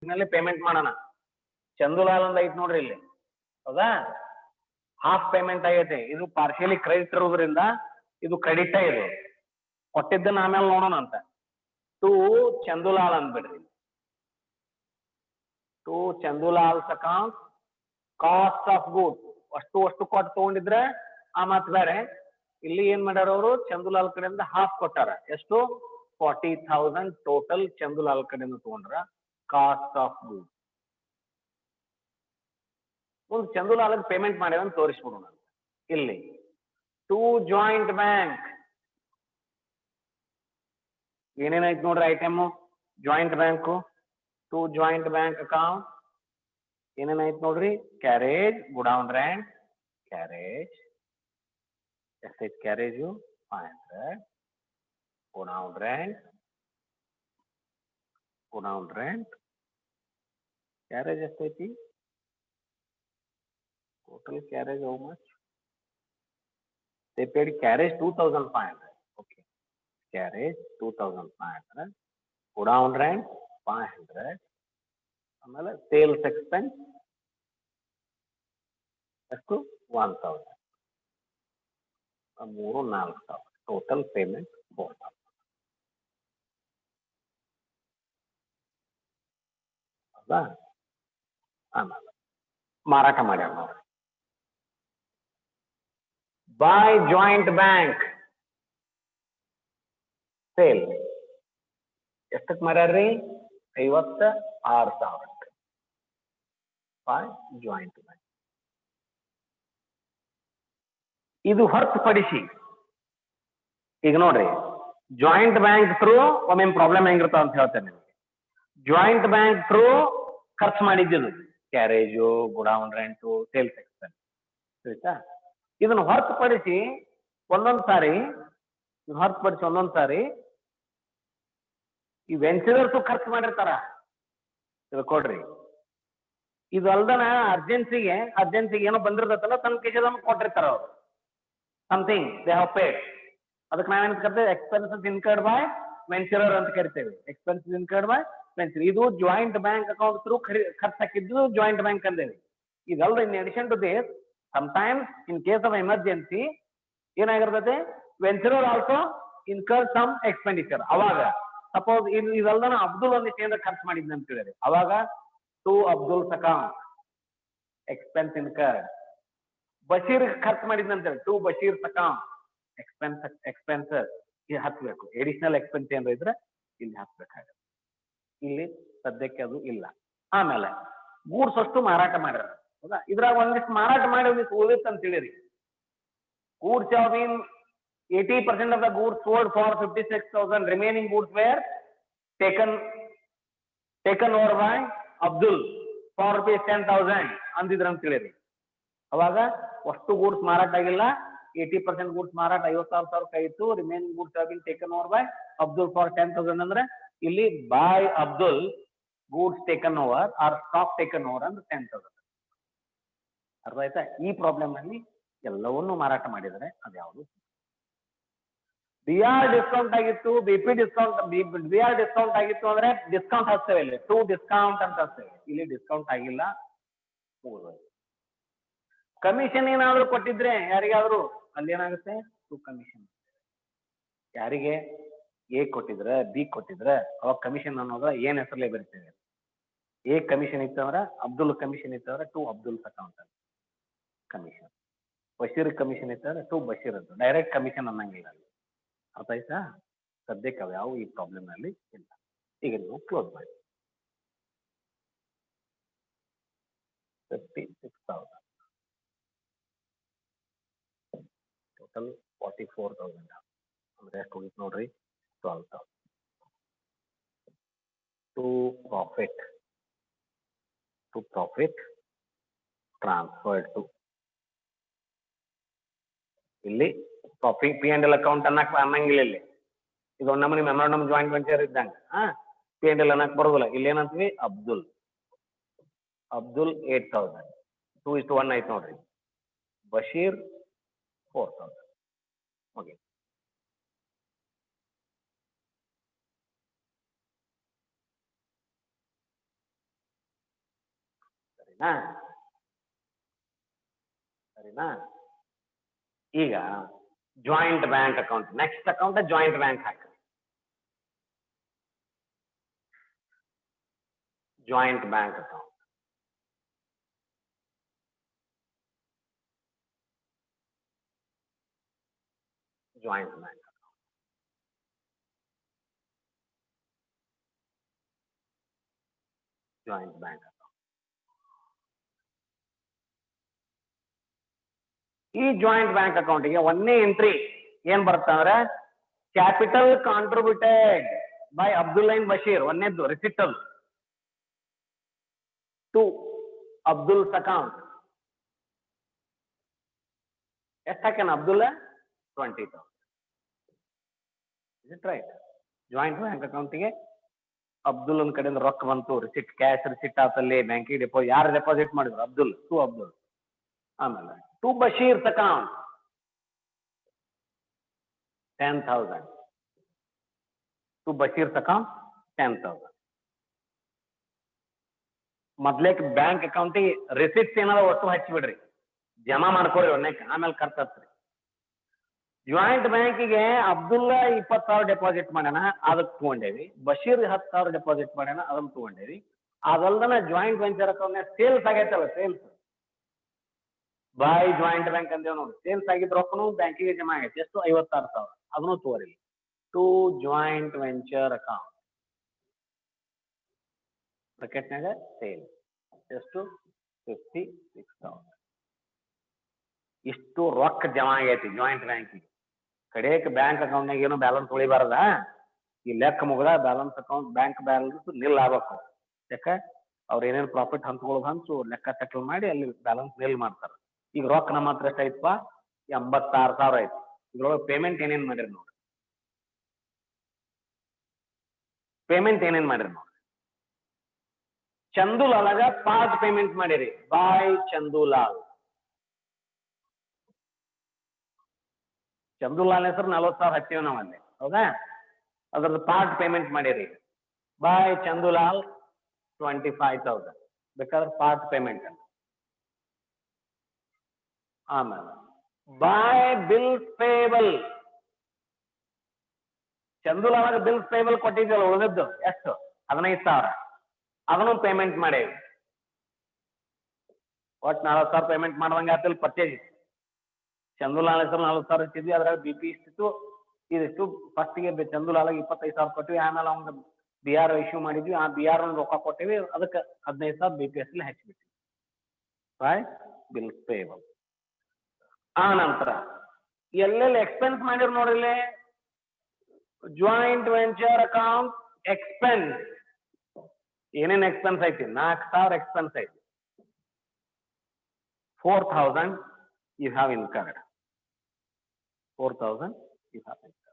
Payment ಮಾಡೋಣ. ಚಂದುಲಾಲ್ ಅಂತ ಐತ್ ನೋಡ್ರಿ ಇಲ್ಲಿ, ಹೌದಾ? ಹಾಫ್ ಪೇಮೆಂಟ್ ಆಗೈತೆ. ಇದು ಪಾರ್ಶಿಯಲಿ ಕ್ರೆಡಿಟ್ ಇರೋದ್ರಿಂದ ಇದು ಕ್ರೆಡಿಟ್ ಇದು. ಕೊಟ್ಟಿದ್ದನ್ನ ಆಮೇಲೆ ನೋಡೋಣ ಅಂತ. ಟು ಚಂದುಲಾಲ್ ಅಂದ್ಬಿಡ್ರಿ. To Chandulal's account cost of goods ಅಷ್ಟು ಕೊಟ್ಟು ತಗೊಂಡಿದ್ರೆ ಆ ಮಾತು ಬೇರೆ. ಇಲ್ಲಿ ಏನ್ ಮಾಡ್ಯಾರ ಅವರು, ಚಂದುಲಾಲ್ ಕಡೆಯಿಂದ ಹಾಫ್ ಕೊಟ್ಟಾರ. ಎಷ್ಟು? 40,000 ಟೋಟಲ್ ಚಂದುಲಾಲ್ ಕಡೆಯಿಂದ ತಗೊಂಡ್ರ ಕಾಸ್ಟ್ ಆಫ್ ಗೂಡ್ಸ್. ಒಂದು ಚಂದುಲಾಲ್ ಪೇಮೆಂಟ್ ಮಾಡ್ಯಾರ ತೋರಿಸ್ಬಿಡೋಣ ಇಲ್ಲಿ. ಟು ಜಾಯಿಂಟ್ ಬ್ಯಾಂಕ್ ಏನೇನಾಯ್ತು ನೋಡ್ರಿ item joint bank. To joint bank account ಏನೇನಾಯ್ತು ನೋಡ್ರಿ, ಕ್ಯಾರೇಜ್, ಗುಡೌನ್ ರೆಂಟ್, ಕ್ಯಾರೇಜ್ ಎಷ್ಟೈತಿ ಕ್ಯಾರೇಜು 500, ಗುಡೌನ್ ರೆಂಟ್ ಕ್ಯಾರೇಜ್ ಎಷ್ಟೈತಿ total carriage how much? They paid carriage 2,500. Okay. Carriage 2,500. Godown rent 500. ಆಮೇಲೆ ಸೇಲ್ಸ್ ಎಕ್ಸ್ಪೆನ್ಸ್ ಎಷ್ಟು? 1,000. 3,000-4,000. Total payment 4,000. ಹೌದಾ? ಆಮೇಲೆ ಮಾರಾಟ ಮಾಡ್ಯಾರ ನೋಡ್ರಿ. By joint bank ಸೇಲ್ ಎಷ್ಟಕ್ಕೆ ಮಾರ್ಯಾರ್ರಿ? 56,000 by joint bank. ಇದು ಹೊರತುಪಡಿಸಿ ಈಗ ನೋಡ್ರಿ, ಜಾಯಿಂಟ್ ಬ್ಯಾಂಕ್ ಥ್ರೂ ಒಮ್ಮೆ ಪ್ರಾಬ್ಲಮ್ ಹೆಂಗಿರ್ತಾವ ಅಂತ ಹೇಳ್ತೇನೆ ನಿಮಗೆ. ಜಾಯಿಂಟ್ ಬ್ಯಾಂಕ್ ಥ್ರೂ ಖರ್ಚು ಮಾಡಿದ್ದು ಕ್ಯಾರೇಜು, ಗುಡೌನ್ ರೆಂಟು, ಸೇಲ್ಸ್ ಎಕ್ಸ್ಪೆನ್ಸ್, ಆಯ್ತಾ? ಇದನ್ನು ಹೊರತುಪಡಿಸಿ ಒಂದೊಂದ್ ಸಾರಿ ಈ ವೆಂಚರರ್ಸ್ ಖರ್ಚು ಮಾಡಿರ್ತಾರ. ತಿಳ್ಕೊಡ್ರಿ, ಇದು ಅಲ್ದನ ಅರ್ಜೆನ್ಸಿಗೆ ಏನೋ ಬಂದಿರ್ತಲ್ಲ, ತನ್ನ ಕಿಶದ ಕೊಟ್ಟಿರ್ತಾರ ಅವರು. Something they have paid. ಅದಕ್ಕೆ ನಾವೇನ್ ಕರಿತೇವೆ? ಎಕ್ಸ್ಪೆನ್ಸಸ್ ಇನ್ಕರ್ಡ್ ಬೈ ವೆಂಚರರ್ ಅಂತ ಕರಿತೇವೆ. Expenses incurred by venture. ಇದು ಜಾಯಿಂಟ್ ಬ್ಯಾಂಕ್ ಅಕೌಂಟ್ ಥ್ರೂ ಖರ್ಚು ಹಾಕಿದ್ದು ಜಾಯಿಂಟ್ ಬ್ಯಾಂಕ್ ಅಂದೇವಿ. ಇದಲ್ದ in addition to this, sometimes in case of emergency ಏನಾಗಿರ್ತದೆ, venturer also incur some expenditure. ಅವಾಗ ಸಪೋಸ್ ಇದಲ್ದನ ಅಬ್ದುಲ್ ಒಂದಿಷ್ಟು ಏನಾರ ಖರ್ಚು ಮಾಡಿದ್ನ ಅಂತ ಹೇಳಿದ್ರೆ, ಅವಾಗ to Abdul's account expense incurred. Bashir ಖರ್ಚು ಮಾಡಿದ್ನ ಅಂತ ಹೇಳಿ ಟು ಬಶೀರ್ಸ್ ಅಕೌಂಟ್ ಎಕ್ಸ್ಪೆನ್ಸಸ್ ಇಲ್ಲಿ ಹತ್ಬೇಕು. ಎಡಿಷನಲ್ ಎಕ್ಸ್ಪೆನ್ಸ್ ಏನಾರ ಇದ್ರೆ ಇಲ್ಲಿ ಹತ್ಬೇಕಾಗುತ್ತೆ. ಇಲ್ಲಿ ಸದ್ಯಕ್ಕೆ ಅದು ಇಲ್ಲ. ಆಮೇಲೆ ಗೂಡ್ಸ್ ಅಷ್ಟು ಮಾರಾಟ ಮಾಡ್ಯಾರ, ಹೌದಾ? ಇದ್ರಾಗ ಒಂದಿಷ್ಟು ಮಾರಾಟ ಮಾಡಿ ಒಂದಿಷ್ಟು ಉಳಿದಿತ್ತು ಅಂತ ಹೇಳಿರಿ. Goods have been 80% of the goods sold for 56,000. Remaining goods were taken over by Abdul for rupees 10,000 ಅಂದಿದ್ರ ಅಂತ ಹೇಳಿರಿ. ಅವಾಗ ಅಷ್ಟು ಗೂಡ್ಸ್ ಮಾರಾಟ ಆಗಿಲ್ಲ. 80% ಗೂಡ್ಸ್ ಮಾರಾಟ 56,000 ಆಯಿತು. Remaining goods have been taken over by Abdul for 10,000 ಅಂದ್ರೆ ಇಲ್ಲಿ by Abdul goods taken over or stock taken over ಅಂದ್ರೆ 10,000. ಅರ್ಥ ಆಯ್ತಾ? ಈ ಪ್ರಾಬ್ಲಮ್ ಅಲ್ಲಿ ಎಲ್ಲವನ್ನೂ ಮಾರಾಟ ಮಾಡಿದರೆ ಅದ್ಯಾವುದು? BR ಡಿಸ್ಕೌಂಟ್ ಆಗಿತ್ತು, BP ಡಿಸ್ಕೌಂಟ್, BR ಡಿಸ್ಕೌಂಟ್ ಆಗಿತ್ತು ಅಂದ್ರೆ ಡಿಸ್ಕೌಂಟ್ ಹಾಕ್ತೇವೆ ಇಲ್ಲಿ, ಟು ಡಿಸ್ಕೌಂಟ್ ಅಂತ ಹಾಕ್ತೇವೆ. ಇಲ್ಲಿ ಡಿಸ್ಕೌಂಟ್ ಆಗಿಲ್ಲ. ಕಮಿಷನ್ ಏನಾದ್ರು ಕೊಟ್ಟಿದ್ರೆ ಯಾರಿಗಾದ್ರು ಅಲ್ಲಿ ಏನಾಗುತ್ತೆ? To commission. ಯಾರಿಗೆ? ಎ ಕೊಟ್ಟಿದ್ರೆ, ಬಿ ಕೊಟ್ಟಿದ್ರೆ ಅವಾಗ ಕಮಿಷನ್ ಅನ್ನೋದ್ರ ಏನ್ ಹೆಸರಲ್ಲೇ ಬರ್ತೇವೆ. ಎ ಕಮಿಷನ್ ಇತ್ತಂದ್ರ, ಅಬ್ದುಲ್ ಕಮಿಷನ್ ಇತ್ತಂದ್ರೆ ಟು ಅಬ್ದುಲ್ ಅಕೌಂಟ್ ಅಂತ ಕಮಿಷನ್. ಬಶೀರ್ ಕಮಿಷನ್ ಇತ್ತಂದ್ರೆ ಟು ಬಶೀರ್ ಅಂತ ಡೈರೆಕ್ಟ್ ಕಮಿಷನ್ ಅನ್ನಂಗಿಲ್ಲ. ಅರ್ಥ ಆಯ್ತಾ? ಸದ್ಯಕ್ಕೆ ಅವು ಯಾವ ಈ ಪ್ರಾಬ್ಲಮ್ ನಲ್ಲಿ ಇಲ್ಲ. ಈಗ ನೀವು ಕ್ಲೋಸ್ ಮಾಡಿ. 56,000 ಟೋಟಲ್ 44,000 ಅಂದ್ರೆ ಎಷ್ಟು ಉಳಿತು ನೋಡ್ರಿ? 12,000. ಟು ಪ್ರಾಫಿಟ್ ಟ್ರಾನ್ಸ್ಫರ್ಡ್ ಟು ಇಲ್ಲಿ ಪ್ರಾಫಿಟ್ P&L ಅಕೌಂಟ್ ಅನ್ನಂಗಿಲ್ಲ. ಇಲ್ಲಿ ಇದು ನಮ್ಮನೆ ಮೆಮೊರಾಂಡಮ್ ಜಾಯಿಂಟ್ ವೆಂಚರ್ ಇದ್ದಂಗ P&L ಅನ್ನಕ್ ಬರೋದಿಲ್ಲ. ಇಲ್ಲಿ ಏನಂತೀವಿ? ಅಬ್ದುಲ್ 8,000. 2:1 ಆಯ್ತು ನೋಡ್ರಿ. ಬಶೀರ್ 4,000. ಓಕೆ. ಸರಿನಾ ಸರಿನಾ ಈಗ joint bank account next account joint bank ಹಾಕಿ joint bank account joint bank joint bank ಈ ಜಾಯಿಂಟ್ ಬ್ಯಾಂಕ್ ಅಕೌಂಟ್ಗೆ ಒಂದೇ ಎಂಟ್ರಿ ಏನ್ ಬರ್ತಂದ್ರೆ ಕ್ಯಾಪಿಟಲ್ ಕಾಂಟ್ರಿಬ್ಯೂಟೆಡ್ ಬೈ ಅಬ್ದುಲ್ಲೈನ್ ಬಶೀರ್ ಒಂದೇದ್ದು ರಿಸಿಪ್ಟ್ ಅದು ಟು ಅಬ್ದುಲ್ಸ್ ಅಕೌಂಟ್ ಎಷ್ಟು ಹಾಕ್ಯಾನ Abdulla 20,000 is it right joint bank ಅಕೌಂಟ್ಗೆ ಅಬ್ದುಲ್ ಕಡೆಯಿಂದ ರೊಕ್ಕ ಬಂತು ರಿಸಿಟ್ ಕ್ಯಾಶ್ ರಿಸಿಟ್ ಆತಲ್ಲಿ ಬ್ಯಾಂಕಿಗೆ ಡೆಪಾಸಿಟ್ ಯಾರು ಡೆಪಾಸಿಟ್ ಮಾಡಿದ್ರು ಅಬ್ದುಲ್ ಟು ಅಬ್ದುಲ್ ಆಮೇಲೆ to Bashir's account 10,000 to Bashir's account 10,000 ಮೊದ್ಲೇಕ್ ಬ್ಯಾಂಕ್ ಅಕೌಂಟಿಗೆ ರಿಸಿಟ್ಸ್ ಏನಾರ ಒಟ್ಟು ಹಚ್ಚಿಬಿಡ್ರಿ ಜಮಾ ಮಾಡ್ಕೊರಿ ಒನ್ನೇಕ್ ಆಮೇಲೆ ಖರ್ಚು ಹಚ್ಚ್ರಿ ಜಾಯಿಂಟ್ ಬ್ಯಾಂಕಿಗೆ ಅಬ್ದುಲ್ಲಾ 20,000 ಡೆಪಾಸಿಟ್ ಮಾಡ್ಯಾನ ಅದಕ್ಕೆ ತಗೊಂಡೇವಿ ಬಶೀರ್ 10,000 ಡೆಪಾಸಿಟ್ ಮಾಡ್ಯಾನ ಅದನ್ನ ತಗೊಂಡೇವಿ ಅದಲ್ದನ ಜಾಯಿಂಟ್ ವೆಂಚರ್ ಅಕೌಂಟ್ ಸೇಲ್ಸ್ ಆಗೈತಲ್ಲ ಸೇಲ್ಸ್ ಬಾಯ್ ಜಾಯಿಂಟ್ ಬ್ಯಾಂಕ್ ಅಂದೇವ್ ನೋಡಿ ಸೇಲ್ಸ್ ಆಗಿದ್ ರೊಕ್ಕನು ಬ್ಯಾಂಕಿಗೆ ಜಮಾ ಆಗೈತೆ ಎಷ್ಟು 56,000 ಅದನ್ನು ತೋರಿ ಟು ಜಾಯಿಂಟ್ ವೆಂಚರ್ ಅಕೌಂಟ್ ಬ್ರಾಕೆಟ್ನಾಗ ಸೇಲ್ ಎಷ್ಟು 56,000 ಇಷ್ಟು ರೊಕ್ಕ ಜಮಾ ಆಗೈತಿ ಜಾಯಿಂಟ್ ಬ್ಯಾಂಕಿಗೆ ಕಡೆಕ್ ಬ್ಯಾಂಕ್ ಅಕೌಂಟ್ನಾಗ ಏನು ಬ್ಯಾಲೆನ್ಸ್ ಉಳಿಬಾರ್ದ ಈ ಲೆಕ್ಕ ಮುಗ್ದ ಬ್ಯಾಲೆನ್ಸ್ ಅಕೌಂಟ್ ಬ್ಯಾಂಕ್ ಬ್ಯಾಲೆನ್ಸ್ ನಿಲ್ ಆಗ್ಬೇಕು ಯಾಕ ಅವ್ರ ಏನೇನು ಪ್ರಾಫಿಟ್ ಹಂಚ್ಕೊಳ್ಳೋದು ಹಂಚು ಲೆಕ್ಕ ಸೆಟಲ್ ಮಾಡಿ ಅಲ್ಲಿ ಬ್ಯಾಲೆನ್ಸ್ ನಿಲ್ ಮಾಡ್ತಾರ ಈಗ ರೊಕ್ಕ ನಮ್ಮ ಹತ್ರ ಎಷ್ಟು ಐತಪ್ಪ 86,000 ಐತಿ ಇದ್ರೊಳಗೆ ಪೇಮೆಂಟ್ ಏನೇನ್ ಮಾಡಿರಿ ನೋಡಿ ಪೇಮೆಂಟ್ ಏನೇನ್ ಮಾಡಿರಿ ನೋಡಿ ಚಂದುಲಾಲಾಗ ಪಾರ್ಟ್ ಪೇಮೆಂಟ್ ಮಾಡಿರಿ ಬಾಯ್ ಚಂದುಲಾಲ್ ಚಂದುಲಾಲ್ ಹೆಸರು 40,000 ಹಚ್ಚಿವಿ ನಾವು ಅಲ್ಲಿ ಹೌದಾ ಅದ್ರದ್ದು ಪಾರ್ಟ್ ಪೇಮೆಂಟ್ ಮಾಡಿರಿ ಬಾಯ್ ಚಂದುಲಾಲ್ 25,000 ಬೇಕಾದ್ರೆ ಪಾರ್ಟ್ ಪೇಮೆಂಟ್ ಅಂತ ಆಮೇಲೆ by bills payable Chandulal bills payable ಕೊಟ್ಟಿದ್ದಲ್ಲ ಉಳಿದದ್ದು ಎಷ್ಟು 15,000 ಅದನ್ನು ಪೇಮೆಂಟ್ ಮಾಡೇವಿ ಒಟ್ಟು 40,000 ಪೇಮೆಂಟ್ ಮಾಡ್ದಂಗೆ ಆತಲ್ಲಿ ಪರ್ಚೇಸ್ ಚಂದುಲಾಲ್ ಹೆಸರು 40,000 ಹಚ್ಚಿದ್ವಿ ಅದ್ರಾಗ ಬಿ ಪಿ ಇಷ್ಟಿತ್ತು ಇದಿಷ್ಟು ಫಸ್ಟ್ಗೆ ಚಂದುಲಾಲಾಗ 25,000 ಕೊಟ್ಟಿವಿ ಆಮೇಲೆ ಅವ್ನ ಬಿ ಆರ್ ಇಶ್ಯೂ ಮಾಡಿದ್ವಿ ಆ ಬಿ ಆರ್ ರೊಕ್ಕ ಕೊಟ್ಟಿವಿ ಅದಕ್ಕೆ 15,000 ಬಿ ಪಿ ಎಸ್ ಹಚ್ಚಿಬಿಟ್ವಿ ಬಾಯ್ ಬಿಲ್ಸ್ ಪೇಬಲ್ ಆ ನಂತರ ಎಲ್ಲೆಲ್ಲಿ ಎಕ್ಸ್ಪೆನ್ಸ್ ಮಾಡಿರ್ ನೋಡ್ರಿ ಜಾಯಿಂಟ್ ವೆಂಚರ್ ಅಕೌಂಟ್ ಎಕ್ಸ್ಪೆನ್ಸ್ ಏನೇನ್ ಎಕ್ಸ್ಪೆನ್ಸ್ ಐತಿ 4,000 ಎಕ್ಸ್ಪೆನ್ಸ್ ಐತಿ 4,000 you have incurred 4,000 you have incurred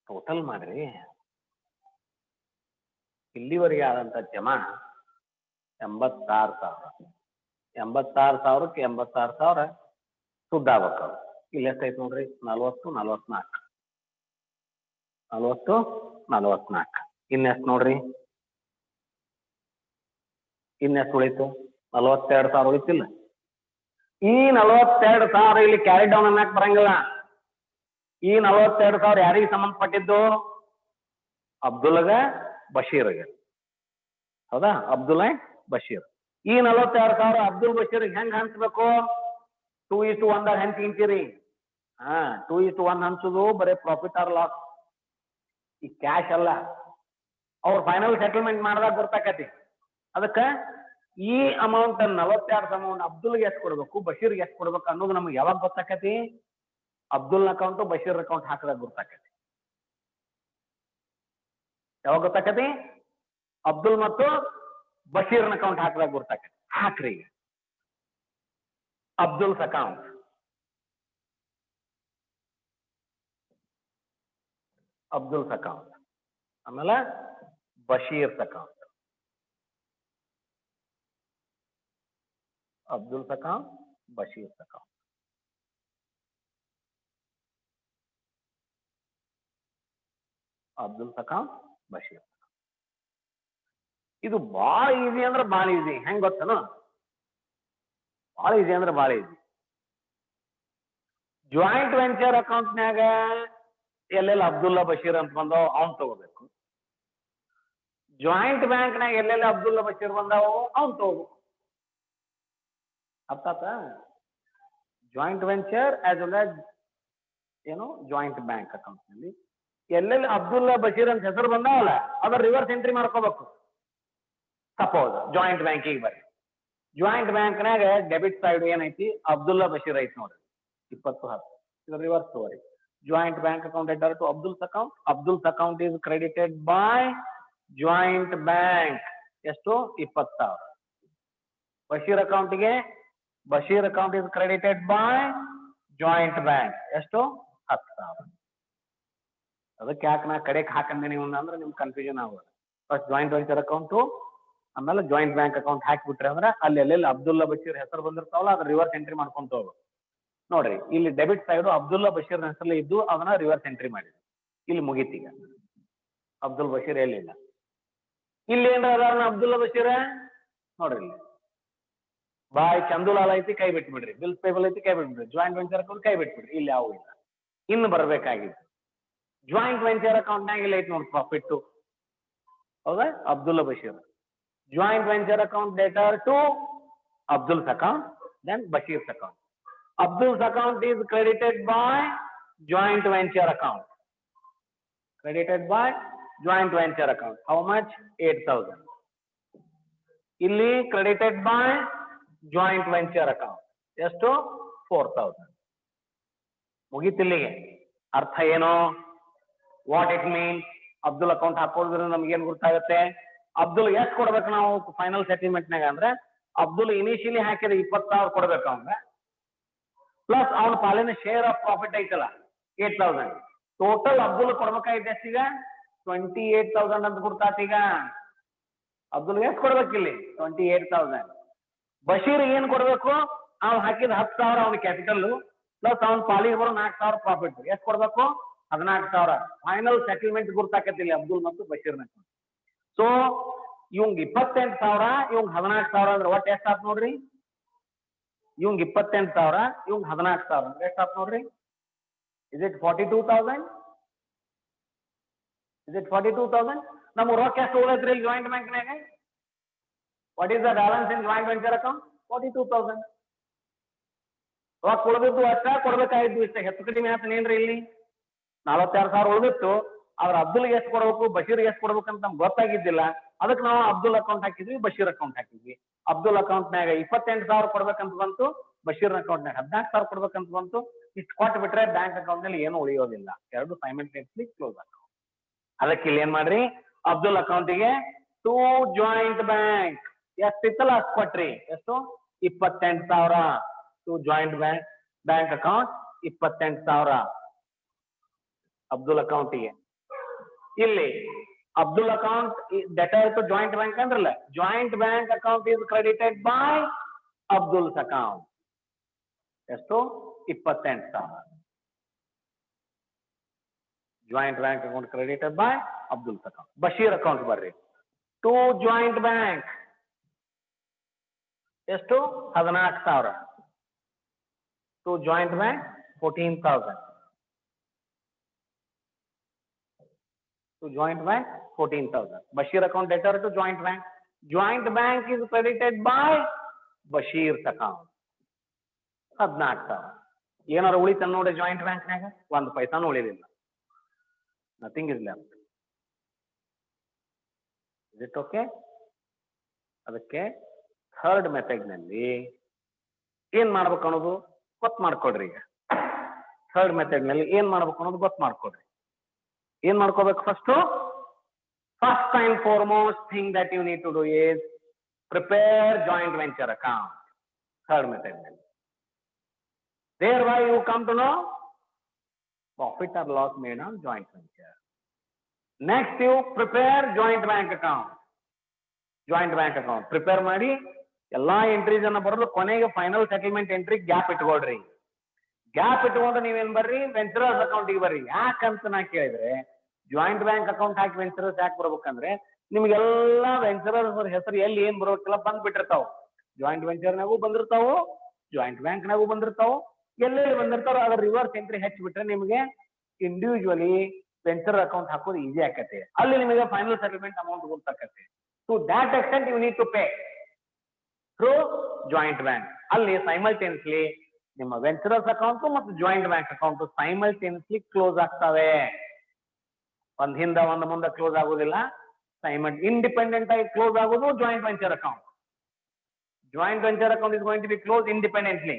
total ಮಾಡ್ರಿ ಇಲ್ಲಿವರೆಗೆ ಆದಂತ ಜಮಾ 86,000 86,000ಕ್ಕೆ 86,000 ಸುದ್ದ ಆಗ್ಬೇಕು ಇಲ್ಲಿ ಎಷ್ಟೈತೆ ನೋಡ್ರಿ 40 44 40 44 ಇನ್ನೆಷ್ಟು ನೋಡ್ರಿ ಇನ್ನೆಷ್ಟು ಉಳಿತು 42,000 ಉಳಿತಿಲ್ಲ ಈ 42,000 ಇಲ್ಲಿ ಕ್ಯಾರಿ ಡೌನ್ ಅನ್ನಕ್ ಬರಂಗಿಲ್ಲ ಈ 42,000 ಯಾರಿಗೆ ಸಂಬಂಧಪಟ್ಟಿದ್ದು ಅಬ್ದುಲ್ಗ ಬಶೀರ್ಗೆ ಹೌದಾ ಅಬ್ದುಲ್ಲಾ ಬಶೀರ್ ಈ 42,000 ಅಬ್ದುಲ್ ಬಶೀರ್ ಹೆಂಗ್ ಹಂಚ್ಬೇಕು 2:1 ಹಂಚ್ಕಿಂತೀರಿ 2:1 ಹಂಚುದು ಬರೀ ಪ್ರಾಫಿಟ್ ಆರ್ ಲಾಸ್ ಈ ಕ್ಯಾಶ್ ಅಲ್ಲ ಅವ್ರು ಫೈನಲ್ ಸೆಟಲ್ಮೆಂಟ್ ಮಾಡಿದಾಗ ಗೊತ್ತಾಕತಿ ಅದಕ್ಕೆ ಈ ಅಮೌಂಟ್ 42 ಅಮೌಂಟ್ ಅಬ್ದುಲ್ಗೆ ಎಷ್ಟು ಕೊಡ್ಬೇಕು ಬಶೀರ್ಗೆ ಎಷ್ಟು ಕೊಡ್ಬೇಕು ಅನ್ನೋದು ನಮ್ಗೆ ಯಾವಾಗ ಗೊತ್ತಾಕತಿ ಅಬ್ದುಲ್ ಅಕೌಂಟ್ ಬಶೀರ್ ಅಕೌಂಟ್ ಹಾಕಿದಾಗ ಗೊತ್ತಾಕತಿ ಯಾವಾಗ ಗೊತ್ತಾಕತಿ ಅಬ್ದುಲ್ ಮತ್ತು ಬಶೀರ್ನ ಅಕೌಂಟ್ ಹಾಕಿದಾಗ ಗೊತ್ತಾಕತಿ ಹಾಕ್ರಿ ಅಬ್ದುಲ್ಸ್ ಅಕೌಂಟ್ ಅಬ್ದುಲ್ಸ್ ಅಕೌಂಟ್ ಆಮೇಲೆ Bashir's account Abdul's account Bashir's account Abdul's account Bashir ಇದು ಭಾಳ ಈಸಿ ಅಂದ್ರೆ ಭಾಳ ಈಸಿ. ಹೆಂಗ್ ಗೊತ್ತೇನು? ಭಾಳ ಈಸಿ ಅಂದ್ರೆ ಭಾಳ ಈಸಿ. ಜಾಯಿಂಟ್ ವೆಂಚರ್ ಅಕೌಂಟ್ನ್ಯಾಗ ಎಲ್ಲೆಲ್ಲಿ ಅಬ್ದುಲ್ಲಾ ಬಶೀರ್ ಅಂತ ಬಂದಾವ ಅವ್ನ್ ತಗೋಬೇಕು. ಜಾಯಿಂಟ್ ಬ್ಯಾಂಕ್ನಾಗ ಎಲ್ಲೆಲ್ಲಿ ಅಬ್ದುಲ್ಲಾ ಬಶೀರ್ ಬಂದಾವು ಅವ್ನ್ ತಗೋಬೇಕು. ಅರ್ಥ ಆತಾ? Joint venture as well as ಏನು ಜಾಯಿಂಟ್ ಬ್ಯಾಂಕ್ ಅಕೌಂಟ್ ನಲ್ಲಿ ಎಲ್ಲೆಲ್ಲಿ ಅಬ್ದುಲ್ಲಾ ಬಶೀರ್ ಅಂತ ಹೆಸರು ಬಂದಾವಲ್ಲ ಅದ್ರ ರಿವರ್ಸ್ ಎಂಟ್ರಿ ಮಾಡ್ಕೋಬೇಕು. ಸಪೋಸ್ ಜಾಯಿಂಟ್ ಬ್ಯಾಂಕಿಗೆ ಬರ್ರಿ. ಜಾಯಿಂಟ್ ಬ್ಯಾಂಕ್ನಾಗ ಡೆಬಿಟ್ ಸೈಡ್ ಏನೈತಿ? ಅಬ್ದುಲ್ಲಾ ಬಶೀರ್ ಐತಿ ನೋಡ್ರಿ, 2010. ಇದು ರಿವರ್ಸ್ ತಗೋರಿ. Joint bank account enter to Abdul's account. Abdul's account is credited by joint bank. ಎಷ್ಟು? 20,000. ಬಶೀರ್ ಅಕೌಂಟ್ಗೆ Bashir account is credited by joint bank. ಎಷ್ಟು? 10,000. ಅದಕ್ಕೆ ಯಾಕೆ ನಾ ಕಡೆಗೆ ಹಾಕಂದೆ ನೀವು ಅಂದ್ರೆ ನಿಮ್ಗೆ ಕನ್ಫ್ಯೂಷನ್ ಆಗೋದು. ಫಸ್ಟ್ ಜಾಯಿಂಟ್ ವೆಂಚರ್ ಅಕೌಂಟು, ಆಮೇಲೆ ಜಾಯಿಂಟ್ ಬ್ಯಾಂಕ್ ಅಕೌಂಟ್ ಹಾಕಿಬಿಟ್ರೆ ಅಂದ್ರೆ ಅಲ್ಲಿ ಎಲ್ಲೆಲ್ಲಿ ಅಬ್ದುಲ್ಲಾ ಬಶೀರ್ ಹೆಸರು ಬಂದಿರ್ತಾವಲ್ಲ ಅದ್ರ ರಿವರ್ಸ್ ಎಂಟ್ರಿ ಮಾಡ್ಕೊಂತ ಹೋಗ್ಬೇಕು. ನೋಡ್ರಿ, ಇಲ್ಲಿ ಡೆಬಿಟ್ ಸೈಡು ಅಬ್ದುಲ್ಲಾ ಬಶೀರ್ ಹೆಸರಲ್ಲಿ ಇದ್ದು ಅದನ್ನ ರಿವರ್ಸ್ ಎಂಟ್ರಿ ಮಾಡಿದ್ವಿ. ಇಲ್ಲಿ ಮುಗೀತೀಗ. ಅಬ್ದುಲ್ ಬಶೀರ್ ಎಲ್ಲಿಲ್ಲ. ಇಲ್ಲಿ ಏನ್ರ ಅದಾರ ಅಬ್ದುಲ್ಲಾ ಬಶೀರ? ನೋಡ್ರಿ, ಇಲ್ಲಿ ಬಾಯ್ ಚಂದುಲಾಲ್ ಐತಿ, ಕೈ ಬಿಟ್ಬಿಡ್ರಿ. ಬಿಲ್ಸ್ ಪೇಬಲ್ ಐತಿ, ಕೈ ಬಿಟ್ಬಿಡ್ರಿ. ಜಾಯಿಂಟ್ ವೆಂಚರ್ ಅಕೌಂಟ್ ಕೈ ಬಿಟ್ಬಿಡ್ರಿ. ಇಲ್ಲಿ ಯಾವ ಇಲ್ಲ. ಇನ್ನು ಬರ್ಬೇಕಾಗಿತ್ತು ಜಾಯಿಂಟ್ ವೆಂಚರ್ ಅಕೌಂಟ್ನಾಗ ಇಲ್ಲ ಐತಿ ನೋಡಿ ಪ್ರಾಫಿಟ್. ಹೌದಾ? Abdulla Bashir. Joint venture account debtor to Abdul's account, then Bashir's account. Abdul's account is credited by joint venture account. Credited by joint venture account. How much? 8,000. Illi credited by joint venture account. ಎಷ್ಟು? 4,000. ಮುಗಿತಿಲ್ಲಿಗೆ. ಅರ್ಥ ಏನು? What it means? Abdul account ಹಾಕೋದ್ರಿಂದ ನಮ್ಗೆ ಏನ್ ಗೊತ್ತಾಗುತ್ತೆ? ಅಬ್ದುಲ್ ಎಷ್ಟು ಕೊಡ್ಬೇಕು ನಾವು ಫೈನಲ್ ಸೆಟಲ್ಮೆಂಟ್ನಾಗ ಅಂದ್ರೆ? ಅಬ್ದುಲ್ ಇನಿಷಿಯಲಿ ಹಾಕಿದ 20,000 ಕೊಡ್ಬೇಕು ಅಂದ್ರೆ ಪ್ಲಸ್ ಅವನ ಪಾಲಿನ ಶೇರ್ ಆಫ್ ಪ್ರಾಫಿಟ್ ಐತಲ್ಲ 8,000. ಟೋಟಲ್ ಅಬ್ದುಲ್ ಕೊಡ್ಬೇಕಾಯ್ತು ಎಷ್ಟೀಗ? 28,000 ಅಂತ ಕೊಡ್ತಾತೀಗ. ಅಬ್ದುಲ್ ಎಷ್ಟು ಕೊಡ್ಬೇಕಿಲ್ಲಿ? 28,000. ಬಶೀರ್ ಏನ್ ಕೊಡ್ಬೇಕು? ಅವ್ನು ಹಾಕಿದ 10,000 ಅವನ ಕ್ಯಾಪಿಟಲ್ ಪ್ಲಸ್ ಅವನ ಪಾಲಿಗೆ ಬರೋ 4,000 ಪ್ರಾಫಿಟ್. ಎಷ್ಟು ಕೊಡ್ಬೇಕು? 14,000. ಫೈನಲ್ ಸೆಟಲ್ಮೆಂಟ್ ಗುರ್ತಾಕತ್ತಿಲ್ಲ ಅಬ್ದುಲ್ ಮತ್ತು ಬಶೀರ್ನ. ಸೊ ಇವಂಗ್ 28,000, ಇವಂಗ್ 14,000 ಅಂದ್ರೆ ಒಟ್ಟು ಎಷ್ಟಾತ್ ನೋಡ್ರಿ? ಇವಂಗ್ 28,000, ಇವಂಗ್ 14,000 ಅಂದ್ರೆ ಎಷ್ಟಾತ್ ನೋಡ್ರಿ? Is it 42,000? Is it 42,000? ನಮ್ಗೆ ರೊಕ್ಕ ಎಷ್ಟು ಉಳಿದ್ರಿ ಜಾಯಿಂಟ್ ಬ್ಯಾಂಕ್ನಾಗ? What is the balance in joint venture account? 42,000. ರೊಕ್ಕ ಉಳಿದಿದ್ದು ಅಷ್ಟ ಕೊಡ್ಬೇಕಾಗಿದ್ದು ಇಷ್ಟ. ಹೆಚ್ಚು ಕಡಿಮೆ ಆತನೇನ್ರಿ ಇಲ್ಲಿ? 46,000 ಉಳಿದಿತ್ತು. ಅವ್ರ ಅಬ್ದುಲ್ಗೆ ಎಷ್ಟು ಕೊಡ್ಬೇಕು, ಬಶೀರ್ಗೆ ಎಷ್ಟು ಕೊಡ್ಬೇಕಂತ ನಮ್ಗೆ ಗೊತ್ತಾಗಿದ್ದಿಲ್ಲ. ಅದಕ್ಕೆ ನಾವು ಅಬ್ದುಲ್ ಅಕೌಂಟ್ ಹಾಕಿದ್ವಿ, ಬಶೀರ್ ಅಕೌಂಟ್ ಹಾಕಿದ್ವಿ. ಅಬ್ದುಲ್ ಅಕೌಂಟ್ನಾಗ 28,000 ಕೊಡ್ಬೇಕಂತ ಬಂತು, ಬಶೀರ್ ಅಕೌಂಟ್ನಾಗ 14,000 ಕೊಡ್ಬೇಕಂತ ಬಂತು. ಇಷ್ಟು ಕೊಟ್ಟು ಬಿಟ್ರೆ ಬ್ಯಾಂಕ್ ಅಕೌಂಟ್ ನಲ್ಲಿ ಏನು ಉಳಿಯೋದಿಲ್ಲ. ಎರಡು ಸೈಮಲ್ಟೇನಿಯಸ್ಲಿ ಕ್ಲೋಸ್ ಆಗ್ತವೆ. ಅದಕ್ಕೆ ಇಲ್ಲಿ ಏನ್ ಮಾಡ್ರಿ? ಅಬ್ದುಲ್ ಅಕೌಂಟಿಗೆ ಟು ಜಾಯಿಂಟ್ ಬ್ಯಾಂಕ್ ಎಷ್ಟಿತ್ತಲ್ಲ ಅಷ್ಟು ಕೊಟ್ರಿ. ಎಷ್ಟು? 28,000. To joint bank account 28,000 Abdul ಅಕೌಂಟಿಗೆ. ಇಲ್ಲಿ Abdul account debtor to joint bank ಅಂದ್ರಲ್ಲ, joint bank account is credited by Abdul's account. ಎಷ್ಟು? 28,000. Joint bank account credited by Abdul's account. Bashir account ಬರ್ರಿ. ಟು ಜಾಯಿಂಟ್ ಬ್ಯಾಂಕ್ ಎಷ್ಟು? 14,000. To joint bank 14,000. To joint bank 14,000. Bashir account debtor to joint bank. Joint bank is credited by Bashir's account. 14,000. ಏನಾರ ಉಳಿತ ನೋಡಿ joint ಬ್ಯಾಂಕ್ನಾಗ? ಒಂದು ಪೈಸಾನು ಉಳಿದಿಲ್ಲ. Nothing is left. Is it okay? ಅದಕ್ಕೆ third method ನಲ್ಲಿ ಏನ್ ಮಾಡ್ಬೇಕು ಅನ್ನೋದು ಗೊತ್ತು ಮಾಡ್ಕೊಡ್ರಿ. ಈಗ ಥರ್ಡ್ ಮೆಥಡ್ ನಲ್ಲಿ ಏನ್ ಮಾಡ್ಬೇಕು ಅನ್ನೋದು ಗೊತ್ತು ಮಾಡ್ಕೊಡ್ರಿ. ಏನ್ ಮಾಡ್ಕೋಬೇಕು? First and foremost thing that you need to do is prepare joint venture account. Third method ನಲ್ಲಿ thereby you come to know profit or loss made on joint venture. Next you prepare joint bank account. Joint bank account prepare ಮಾಡಿ ಎಲ್ಲಾ entries ಅನ್ನ ಬರೆದು ಕೊನೆಗೆ final settlement entry gap ಇಟ್ಕೊಳ್ರಿ. Gap ಇಟ್ಕೊಂಡು ನೀವೇನ್ ಬರ್ರಿ? ವೆಂಚರರ್ಸ್ ಅಕೌಂಟಿಗೆ ಬರ್ರಿ. ಯಾಕಂತ ನಾ ಕೇಳಿದ್ರೆ ಜಾಯಿಂಟ್ ಬ್ಯಾಂಕ್ ಅಕೌಂಟ್ ಹಾಕಿ ವೆಂಚರರ್ಸ್ ಯಾಕೆ ಬರ್ಬೇಕಂದ್ರೆ ನಿಮ್ಗೆಲ್ಲ ವೆಂಚರರ್ ಹೆಸರು ಎಲ್ಲಿ ಏನ್ ಬರೋಕ್ಕೆಲ್ಲ ಬಂದ್ಬಿಟ್ಟಿರ್ತಾವ. ಜಾಯಿಂಟ್ ವೆಂಚರ್ನಾಗೂ ಬಂದಿರ್ತಾವು, ಜಾಯಿಂಟ್ ಬ್ಯಾಂಕ್ನಾಗೂ ಬಂದಿರ್ತಾವು, ಎಲ್ಲೆಲ್ಲಿ ಬಂದಿರ್ತಾರೋ ಅದ್ರ ರಿವರ್ಸ್ ಎಂಟ್ರಿ ಹಚ್ಚಿಬಿಟ್ರೆ ನಿಮಗೆ ಇಂಡಿವಿಜುವಲಿ ವೆಂಚರ್ ಅಕೌಂಟ್ ಹಾಕೋದು ಈಸಿ ಆಕತೆ. ಅಲ್ಲಿ ನಿಮಗೆ ಫೈನಲ್ ಸೆಟಲ್ಮೆಂಟ್ ಅಮೌಂಟ್ ಗೊತ್ತಾಕತ್ತೆ. To that extent you need to pay through joint bank. ಅಲ್ಲಿ ಸೈಮಲ್ಟೇನಿಯಸ್ಲಿ ನಿಮ್ಮ ವೆಂಚರರ್ಸ್ ಅಕೌಂಟ್ ಮತ್ತು joint bank account simultaneously close ಆಗ್ತವೆ. ಒಂದ್ ಹಿಂದ ಒಂದು ಮುಂದೆ ಕ್ಲೋಸ್ ಆಗುದಿಲ್ಲ. ಇಂಡಿಪೆಂಡೆಂಟ್ ಆಗಿ ಕ್ಲೋಸ್ ಆಗೋದು joint venture account. Joint venture account is going to be close independently.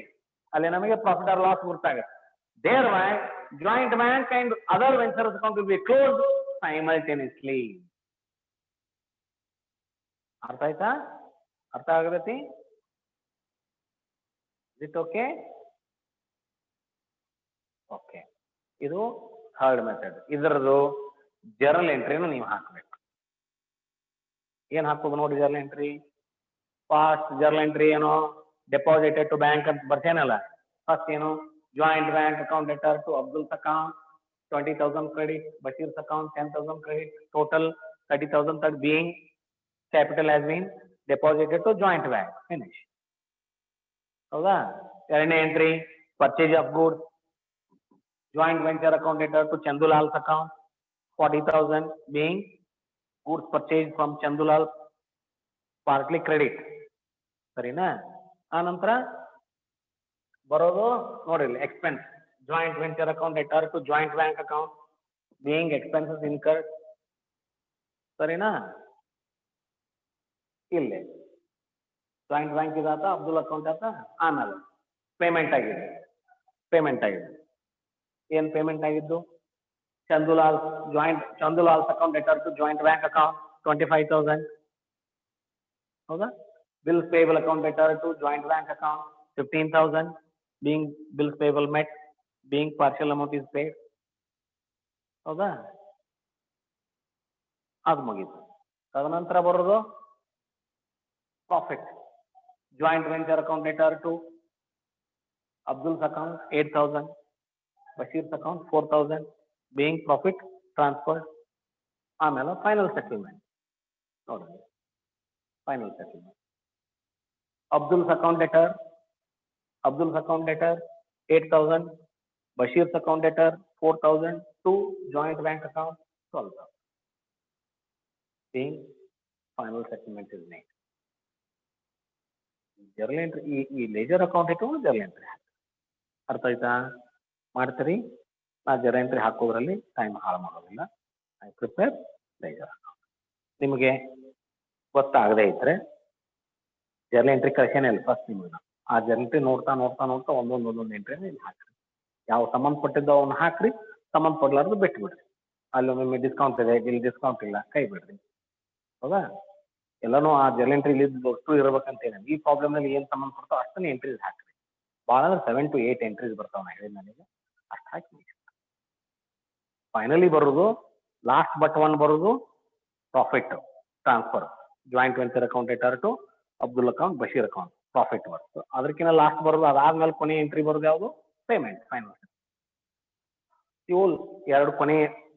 ಅಲ್ಲಿ ನಮಗೆ ಪ್ರಾಫಿಟ್ ಆರ್ ಲಾಸ್ ಗೊತ್ತಾಗುತ್ತೆ. Thereby, joint bank and other ventures account will be closed simultaneously. ಅರ್ಥ ಆಯ್ತಾ? ಅರ್ಥ ಆಗದತಿ? Is it okay? Okay. ಇದು third method. ಇದರದು journal ಎಂಟ್ರಿನ ನೀವು ಹಾಕಬೇಕು. ಏನ್ ಹಾಕೋದು ನೋಡಿ journal entry. First journal entry ಏನೋ ಡೆಪಾಸಿಟೆಡ್ ಟು ಬ್ಯಾಂಕ್ ಅಂತ ಬರ್ತೇನಲ್ಲ. ಫಸ್ಟ್ ಏನು joint bank account letter to Abdul's account 20,000 credit, Bashir's account 10,000 credit, total 30,000 that being capital has been deposited to joint bank. Finish. ಹೌದಾ? ಎರಡನೇ entry purchase of goods, joint venture account letter to Chandulal's account 40,000 being goods purchased from Chandulal, partly credit. ಸರಿನಾ? ಆ ನಂತರ ಬರೋದು ನೋಡಿಲ್ಲ expense joint venture account letter to joint bank account being expenses incurred. ಸರಿನಾ? ಇಲ್ಲೇ joint bank ಇದಾತ, Abdul account ಆತ. ಆಮೇಲೆ ಪೇಮೆಂಟ್ ಆಗಿದೆ. ಏನ್ ಪೇಮೆಂಟ್ ಆಗಿದ್ದು? Chandulal account letter to joint bank account 25,000. ಹೌದಾ? Bills payable account letter to joint bank account 15,000. being bills payable met, being partial amount is paid. ಹೌದಾ? ಅದು ಮುಗೀತು. ತದನಂತರ ಬರೋದು profit. Joint venture account letter to Abdul's account 8,000, Bashir's account 4,000, being profit transferred. ಆಮೇಲೆ final settlement ನೋಡಿ. Final settlement Abdul's account letter 8,000, Bashir's account letter 4,000 to joint bank account 12,000. Being final settlement is made. Journal entry ಈ ledger account ಇಟ್ಟು journal entry. ಅರ್ಥ ಆಯ್ತಾ? ಮಾಡ್ತೀರಿ? ನಾ journal entry ಹಾಕೋದ್ರಲ್ಲಿ time ಹಾಳು ಮಾಡೋದಿಲ್ಲ. I prepare ledger account. ನಿಮಗೆ ಗೊತ್ತಾಗದೇ ಇದ್ರೆ journal entry ಕಳ್ಸೇನೆ ಇಲ್ಲ ಫಸ್ಟ್ ನಿಮಗೆ. ಆ ಜರ್ನಲ್ ನೋಡ್ತಾ ಒಂದೊಂದು ಎಂಟ್ರಿ ಹಾಕ್ರಿ. ಯಾವ ಸಂಬಂಧಪಟ್ಟಿದ್ದು ಅವನ್ನ ಹಾಕ್ರಿ, ಸಂಬಂಧಪಡ್ಲಾರ್ದು ಬಿಟ್ಟು ಬಿಡ್ರಿ. ಅಲ್ಲಿ ಒಮ್ಮೆ ಡಿಸ್ಕೌಂಟ್ ಇದೆ, ಇಲ್ಲಿ ಡಿಸ್ಕೌಂಟ್ ಇಲ್ಲ, ಕೈ ಬಿಡ್ರಿ. ಹೌದಾ? ಎಲ್ಲನೂ ಆ ಜರ್ನಲ್ ಎಂಟ್ರಿ ಅಷ್ಟು ಇರ್ಬೇಕಂತೇನೆ. ಈ ಪ್ರಾಬ್ಲಮ್ ನಲ್ಲಿ ಏನ್ ಸಂಬಂಧಪಡ್ತಾವ ಅಷ್ಟನ್ನೇ ಎಂಟ್ರೀಸ್ ಹಾಕ್ರಿ. ಭಾಳ ಅಂದ್ರೆ 7 to 8 ಎಂಟ್ರೀಸ್ ಬರ್ತಾವ. ನಾ ಹೇಳಿದ ನನಗೆ ಅಷ್ಟು ಹಾಕಿ ಫೈನಲಿ ಬರೋದು ಲಾಸ್ಟ್ ಬಟ್ ಒನ್ ಬರೋದು profit transfer. Joint venture account letter to Abdul account, Bashir account profit ಬರ್ತದೆ. ಅದಕ್ಕಿಂತ ಲಾಸ್ಟ್ ಬರೋದು, ಅದಾದ್ಮೇಲೆ ಕೊನೆ ಎಂಟ್ರಿ ಬರೋದು ಯಾವುದು? Payment final. ಇವು ಕೊನೆ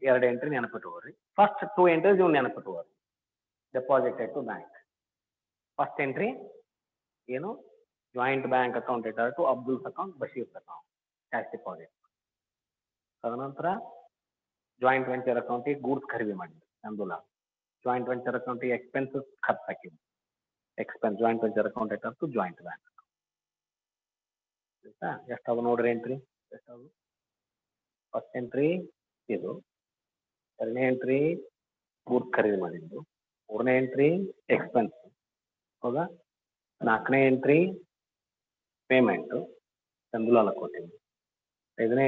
ಎರಡು ಎಂಟ್ರಿ ನೆನಪಿಟ್ಟುಕೋರಿ. ಫಸ್ಟ್ 2 ಎಂಟ್ರೀಸ್ ಇವು ನೆನಪಿಟ್ಟುಕೋರಿ. Deposited to bank. First entry ಏನು? Joint bank account letter to Abdul's account, Bashir's account cash deposit. ತದನಂತರ ಜಾಯಿಂಟ್ ವೆಂಚರ್ ಅಕೌಂಟಿಗೆ ಗೂಡ್ಸ್ ಖರೀದಿ ಮಾಡಿದ್ವಿ ಚಂದುಲಾ. ಜಾಯಿಂಟ್ ವೆಂಚರ್ ಅಕೌಂಟಿಗೆ ಎಕ್ಸ್ಪೆನ್ಸಸ್ ಖರ್ಚು ಹಾಕಿದ್ವಿ. Expense joint venture account letter to joint bank. ಆಯ್ತಾ? ಎಷ್ಟಾದ್ರು ನೋಡ್ರಿ ಎಂಟ್ರಿ ಎಷ್ಟಾದ್ರು. ಫಸ್ಟ್ ಎಂಟ್ರಿ ಇದು, ಎರಡನೇ ಎಂಟ್ರಿ ಗೂಡ್ಸ್ ಖರೀದಿ ಮಾಡಿದ್ದು, ಮೂರನೇ ಎಂಟ್ರಿ ಎಕ್ಸ್ಪೆನ್ಸ್. ಹೌದಾ? ನಾಲ್ಕನೇ ಎಂಟ್ರಿ ಪೇಮೆಂಟು ಚಂದುಲಾಲ ಕೊಟ್ಟಿದ್ದು. ಐದನೇ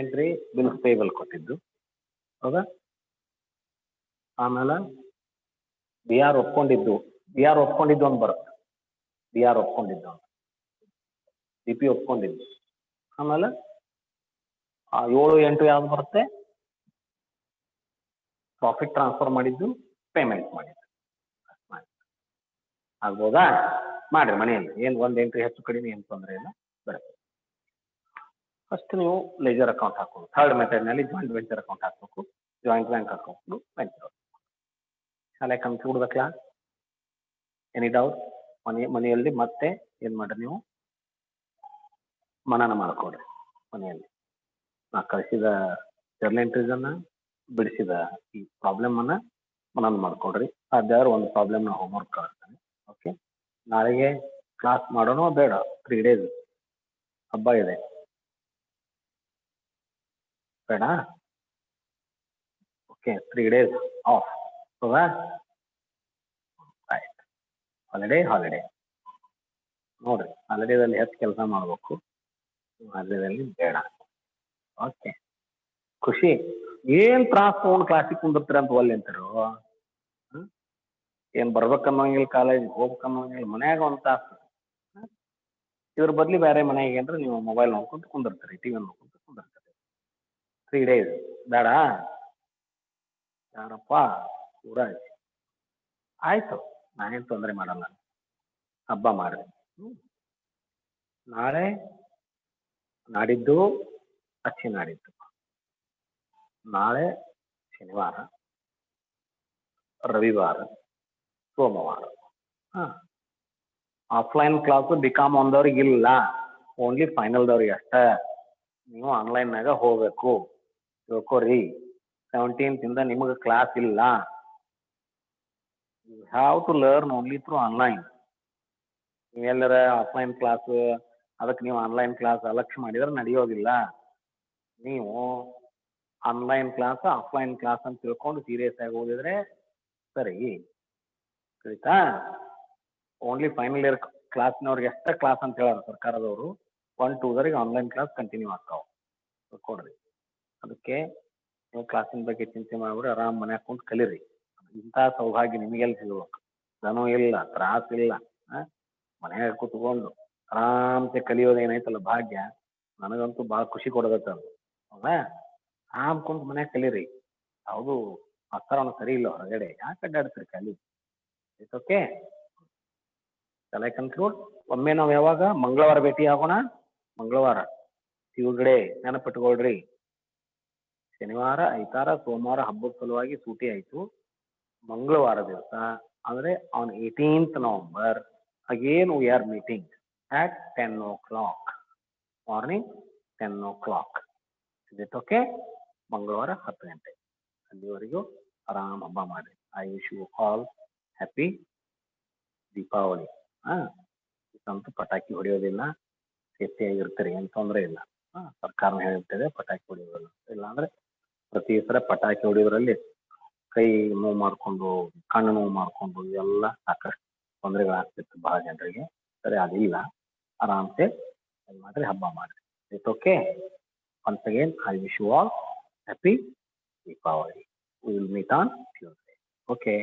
ಎಂಟ್ರಿ ಬಿಲ್ಸ್ ಪೇಬಲ್ ಕೊಟ್ಟಿದ್ದು. ಹೌದಾ? ಆಮೇಲೆ ಬಿ ಆರ್ ಒಪ್ಕೊಂಡಿದ್ದು ಒಂದು ಬರುತ್ತೆ. ಬಿ ಆರ್ ಒಪ್ಕೊಂಡಿದ್ದು, ಡಿ ಪಿ ಒಪ್ಕೊಂಡಿದ್ದು. ಆಮೇಲೆ 7, 8 ಯಾವ್ದು ಬರುತ್ತೆ? ಪ್ರಾಫಿಟ್ ಟ್ರಾನ್ಸ್ಫರ್ ಮಾಡಿದ್ದು, ಪೇಮೆಂಟ್ ಮಾಡಿದ್ದು. ಆಗ್ಬೋದಾ? ಮಾಡ್ರಿ ಮನೆಯಲ್ಲಿ. ಏನು ಒಂದು ಎಂಟ್ರಿ ಹೆಚ್ಚು ಕಡಿಮೆ ಏನು ತೊಂದರೆ ಇಲ್ಲ, ಬರುತ್ತೆ. ಫಸ್ಟ್ ನೀವು ಲೆಜರ್ ಅಕೌಂಟ್ ಹಾಕೋದು. ಥರ್ಡ್ ಮೆಥಡ್ನಲ್ಲಿ ಜಾಯಿಂಟ್ ವೆಂಚರ್ ಅಕೌಂಟ್ ಹಾಕಬೇಕು. ಜಾಯಿಂಟ್ ಬ್ಯಾಂಕ್ ಅಕೌಂಟ್ ವೆಂಚರ್ ಶಾಲೆ conclude the class. Any doubt? ಮನೆಯಲ್ಲಿ ಮತ್ತೆ ಏನ್ ಮಾಡ್ರಿ ನೀವು ಮನನ ಮಾಡ್ಕೊಡ್ರಿ ಮನೆಯಲ್ಲಿ. ನಾ ಕಳಿಸಿದ ಜರ್ನಲ್ ಎಂಟ್ರೀಸನ್ನ ಬಿಡಿಸಿದ ಈ ಪ್ರಾಬ್ಲಮ್ ಅನ್ನ ಮನನ ಮಾಡ್ಕೊಡ್ರಿ. ಅದ್ಯಾರು ಒಂದು ಪ್ರಾಬ್ಲಮ್ ನ ಹೋಮ್ವರ್ಕ್ ಕಳಿಸ್ತಾನೆ. ಓಕೆ, ನಾಳೆಗೆ ಕ್ಲಾಸ್ ಮಾಡೋಣ ಬೇಡ? 3 days ಹಬ್ಬ ಇದೆ, ಬೇಡ? Okay, 3 days of. ಹೌದಾ? ರೈಟ್. ಹಾಲಿಡೇ ನೋಡ್ರಿ, ಹಾಲಿಡೇದಲ್ಲಿ ಹೆಚ್ಚು ಕೆಲಸ ಮಾಡ್ಬೇಕು, ಹಾಲಿಡೇದಲ್ಲಿ ಬೇಡ. ಓಕೆ, ಖುಷಿ ಏನ್ ತ್ರಾಸ ತಗೊಂಡು ಕ್ಲಾಸಿಗೆ ಕುಂದಿರ್ತೀರ ಅಂತ ಒಲ್ಲೆ ಅಂತಾರೋ. ಏನ್ ಬರ್ಬೇಕನ್ನೋಂಗಿಲ್ಲ, ಕಾಲೇಜ್ ಹೋಗ್ಬೇಕನ್ನೋಂಗಿಲ್ಲ, ಮನ್ಯಾಗ ಒಂದು ತಾಸು. ಇದ್ರ ಬದ್ಲಿ ಬೇರೆ ಮನೆಗೆ ಅಂದ್ರೆ ನೀವು ಮೊಬೈಲ್ ನೋಡ್ಕೊಂತ ಕುಂದಿರ್ತೀರಿ, ಟಿವಿ ನೋಡ್ಕೊಂತ ಕುಂದಿರ್ತೀರಿ. 3 days ಬೇಡ? ಯಾರಪ್ಪ ಪೂರ ಆಯ್ತು, ನಾನೇನು ತೊಂದರೆ ಮಾಡಲ್ಲ, ಹಬ್ಬ ಮಾಡ್ರಿ. ನಾಳೆ ನಾಡಿದ್ದು ಅಚ್ಚಿ ನಾಡಿದ್ದು, ನಾಳೆ ಶನಿವಾರ, ರವಿವಾರ, ಸೋಮವಾರ. ಆಫ್ಲೈನ್ ಕ್ಲಾಸು ಬಿಕಾಮ್ ಒಂದವ್ರಿಗೆ ಇಲ್ಲ, ಓನ್ಲಿ ಫೈನಲ್ದವ್ರಿಗೆ ಅಷ್ಟ. ನೀವು ಆನ್ಲೈನ್ನಾಗ ಹೋಗ್ಬೇಕು, ತಿಳ್ಕೊರಿ. 17th ಇಂದ ನಿಮಗೆ ಕ್ಲಾಸ್ ಇಲ್ಲ. You have to learn only through online. ನೀವೆಲ್ಲರ ಆಫ್ಲೈನ್ ಕ್ಲಾಸ್ ಅದಕ್ಕೆ ನೀವು ಆನ್ಲೈನ್ ಕ್ಲಾಸ್ ಅಲಕ್ಷ್ಯ ಮಾಡಿದ್ರೆ ನಡೆಯೋದಿಲ್ಲ. ನೀವು ಆನ್ಲೈನ್ ಕ್ಲಾಸ್ ಆಫ್ಲೈನ್ ಕ್ಲಾಸ್ ಅಂತ ತಿಳ್ಕೊಂಡು ಸೀರಿಯಸ್ ಆಗಿ ಓದಿದ್ರೆ ಸರಿ. ಸರಿತಾ? ಓನ್ಲಿ ಫೈನಲ್ ಇಯರ್ ಕ್ಲಾಸ್ನವ್ರಿಗೆ ಎಷ್ಟ ಕ್ಲಾಸ್ ಅಂತ ಹೇಳಾರ ಸರ್ಕಾರದವರು. 1, 2 ಆನ್ಲೈನ್ ಕ್ಲಾಸ್ ಕಂಟಿನ್ಯೂ ಆಗ್ತಾವ, ತಿಳ್ಕೊಡ್ರಿ. ಅದಕ್ಕೆ ನೀವು ಕ್ಲಾಸಿನ ಬಗ್ಗೆ ಚಿಂತೆ ಮಾಡ್ಬಿಡಿ, ಆರಾಮ್ ಮನ್ಯಾಗ ಕುಂತು ಕಲೀರಿ. ಇಂಥ ಸೌಭಾಗ್ಯ ನಿಮಗೆಲ್ಲಿ ಸಿಗ್ಬೇಕು? ದನೂ ಇಲ್ಲ, ತ್ರಾಸ ಇಲ್ಲ, ಮನ್ಯಾಗ ಕೂತ್ಕೊಂಡು ಆರಾಮ್ಸೆ ಕಲಿಯೋದು ಏನೈತಲ್ಲ ಭಾಗ್ಯ, ನನಗಂತೂ ಭಾಳ ಖುಷಿ ಕೊಡದತ್ತ. ಹೌದಾ? ಆರಾಮ್ ಕುಂತು ಮನ್ಯಾಗ ಕಲೀರಿ. ಯಾವುದು ವಾತಾವರಣ ಸರಿ ಇಲ್ಲ ಹೊರಗಡೆ, ಯಾಕೆ ಅಡ್ಡಾಡ್ತೀರಿ ಖಾಲಿ? It's okay. ಶಾಲೆ ಕನ್ಕ್ಲೂಡ್. ಒಮ್ಮೆ ನಾವು ಯಾವಾಗ ಮಂಗಳವಾರ ಭೇಟಿ ಆಗೋಣ. ಮಂಗಳವಾರ, ಟ್ಯೂಸ್ಡೇ ನೆನಪಿಟ್ಕೊಳ್ರಿ. ಶನಿವಾರ, ಐತಾರ, ಸೋಮವಾರ ಹಬ್ಬದ ಸಲುವಾಗಿ ಸೂಟಿ ಆಯಿತು. ಮಂಗಳವಾರ ದಿವಸ ಅಂದರೆ on 18th November again we are meeting at 10 o'clock morning, 10 o'clock. Is it okay? ಮಂಗಳವಾರ 10 ಗಂಟೆ. ಅಲ್ಲಿವರೆಗೂ ಆರಾಮ್ ಹಬ್ಬ ಮಾಡಿ. I wish you all happy Deepavali. ಅಂತೂ ಪಟಾಕಿ ಹೊಡೆಯೋದಿಲ್ಲ, ಸೇಫ್ಟಿಯಾಗಿರ್ತೀರಿ, ಏನು ತೊಂದರೆ ಇಲ್ಲ. ಸರ್ಕಾರನ ಹೇಳಿರ್ತದೆ ಪಟಾಕಿ ಹೊಡೆಯೋದಿಲ್ಲ. ಇಲ್ಲಾಂದ್ರೆ ಪ್ರತಿ ಸಲ ಪಟಾಕಿ ಹೊಡೆಯೋದ್ರಲ್ಲಿ ಕೈ ನೋವು ಮಾಡಿಕೊಂಡು, ಕಣ್ಣು ನೋವು ಮಾಡಿಕೊಂಡು ಇವೆಲ್ಲ ಸಾಕಷ್ಟು ತೊಂದರೆಗಳಾಗ್ತಿತ್ತು ಭಾಳ ಜನರಿಗೆ. ಸರಿ, ಅದಿಲ್ಲ. ಆರಾಮ್ಸೆ ಏನು ಮಾಡಿರಿ, ಹಬ್ಬ ಮಾಡಿರಿ. It's okay. Once again I wish you all happy Deepavali. We will meet on Tuesday. Okay.